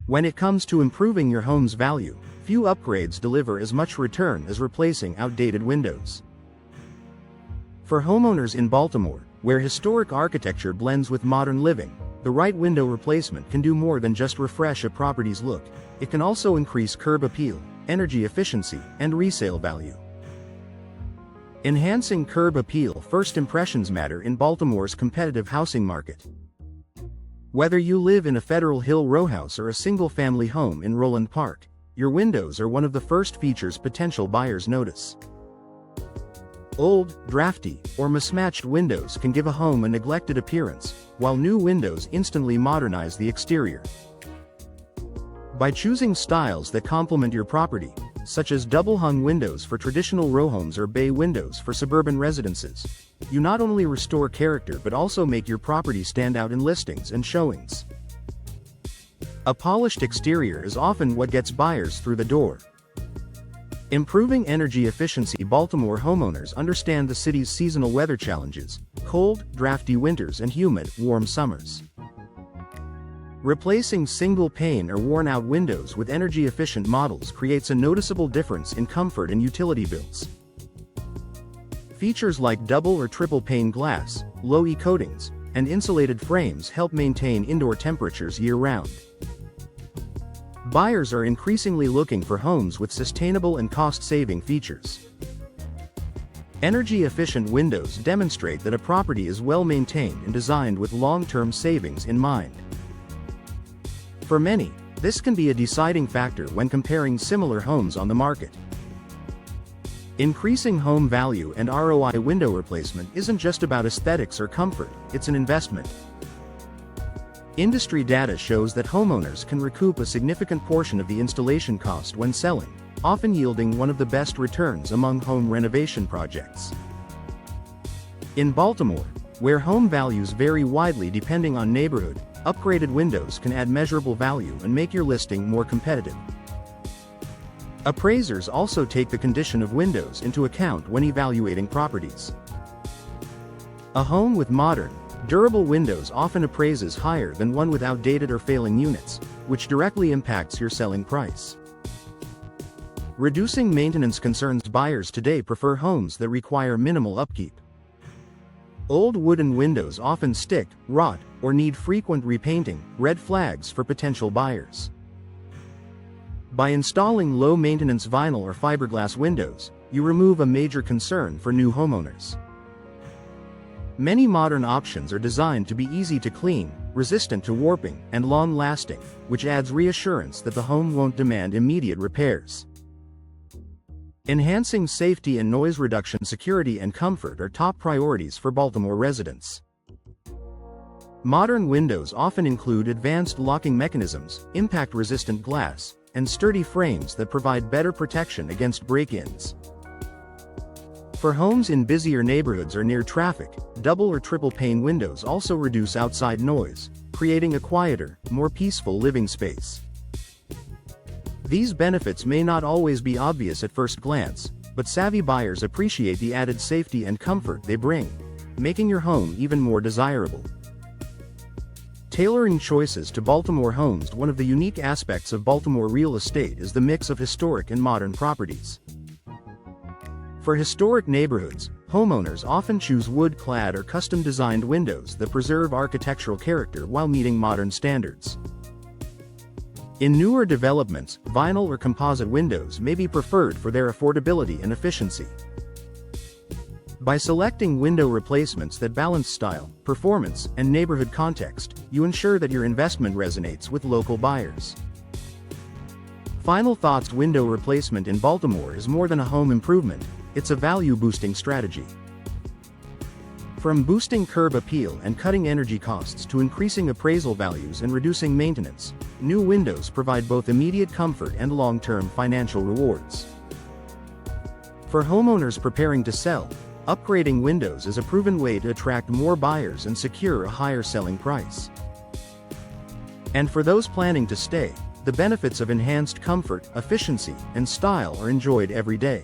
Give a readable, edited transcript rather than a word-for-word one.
When it comes to improving your home's value, few upgrades deliver as much return as replacing outdated windows. For homeowners in Baltimore, where historic architecture blends with modern living, the right window replacement can do more than just refresh a property's look. It can also increase curb appeal, energy efficiency, and resale value. Enhancing curb appeal. First impressions matter in Baltimore's competitive housing market. Whether you live in a Federal Hill row house or a single-family home in Roland Park, your windows are one of the first features potential buyers notice. Old, drafty, or mismatched windows can give a home a neglected appearance, while new windows instantly modernize the exterior. By choosing styles that complement your property, such as double-hung windows for traditional row homes or bay windows for suburban residences, you not only restore character but also make your property stand out in listings and showings. A polished exterior is often what gets buyers through the door. Improving energy efficiency. Baltimore homeowners understand the city's seasonal weather challenges: cold, drafty winters and humid, warm summers. Replacing single-pane or worn-out windows with energy-efficient models creates a noticeable difference in comfort and utility bills. Features like double or triple-pane glass, low-E coatings, and insulated frames help maintain indoor temperatures year-round. Buyers are increasingly looking for homes with sustainable and cost-saving features. Energy-efficient windows demonstrate that a property is well-maintained and designed with long-term savings in mind. For many, this can be a deciding factor when comparing similar homes on the market. Increasing home value and ROI. Window replacement isn't just about aesthetics or comfort, it's an investment. Industry data shows that homeowners can recoup a significant portion of the installation cost when selling, often yielding one of the best returns among home renovation projects. In Baltimore, where home values vary widely depending on neighborhood, upgraded windows can add measurable value and make your listing more competitive. Appraisers also take the condition of windows into account when evaluating properties. A home with modern, durable windows often appraises higher than one with outdated or failing units, which directly impacts your selling price. Reducing maintenance concerns. Buyers today prefer homes that require minimal upkeep. Old wooden windows often stick, rot, or need frequent repainting, red flags for potential buyers. By installing low-maintenance vinyl or fiberglass windows, you remove a major concern for new homeowners. Many modern options are designed to be easy to clean, resistant to warping, and long-lasting, which adds reassurance that the home won't demand immediate repairs. Enhancing safety and noise reduction. Security and comfort are top priorities for Baltimore residents. Modern windows often include advanced locking mechanisms, impact-resistant glass, and sturdy frames that provide better protection against break-ins. For homes in busier neighborhoods or near traffic, double or triple-pane windows also reduce outside noise, creating a quieter, more peaceful living space. These benefits may not always be obvious at first glance, but savvy buyers appreciate the added safety and comfort they bring, making your home even more desirable. Tailoring choices to Baltimore homes. One of the unique aspects of Baltimore real estate is the mix of historic and modern properties. For historic neighborhoods, homeowners often choose wood-clad or custom-designed windows that preserve architectural character while meeting modern standards. In newer developments, vinyl or composite windows may be preferred for their affordability and efficiency. By selecting window replacements that balance style, performance, and neighborhood context, you ensure that your investment resonates with local buyers. Final thoughts. Window replacement in Baltimore is more than a home improvement, it's a value-boosting strategy. From boosting curb appeal and cutting energy costs to increasing appraisal values and reducing maintenance, new windows provide both immediate comfort and long-term financial rewards. For homeowners preparing to sell, upgrading windows is a proven way to attract more buyers and secure a higher selling price. And for those planning to stay, the benefits of enhanced comfort, efficiency, and style are enjoyed every day.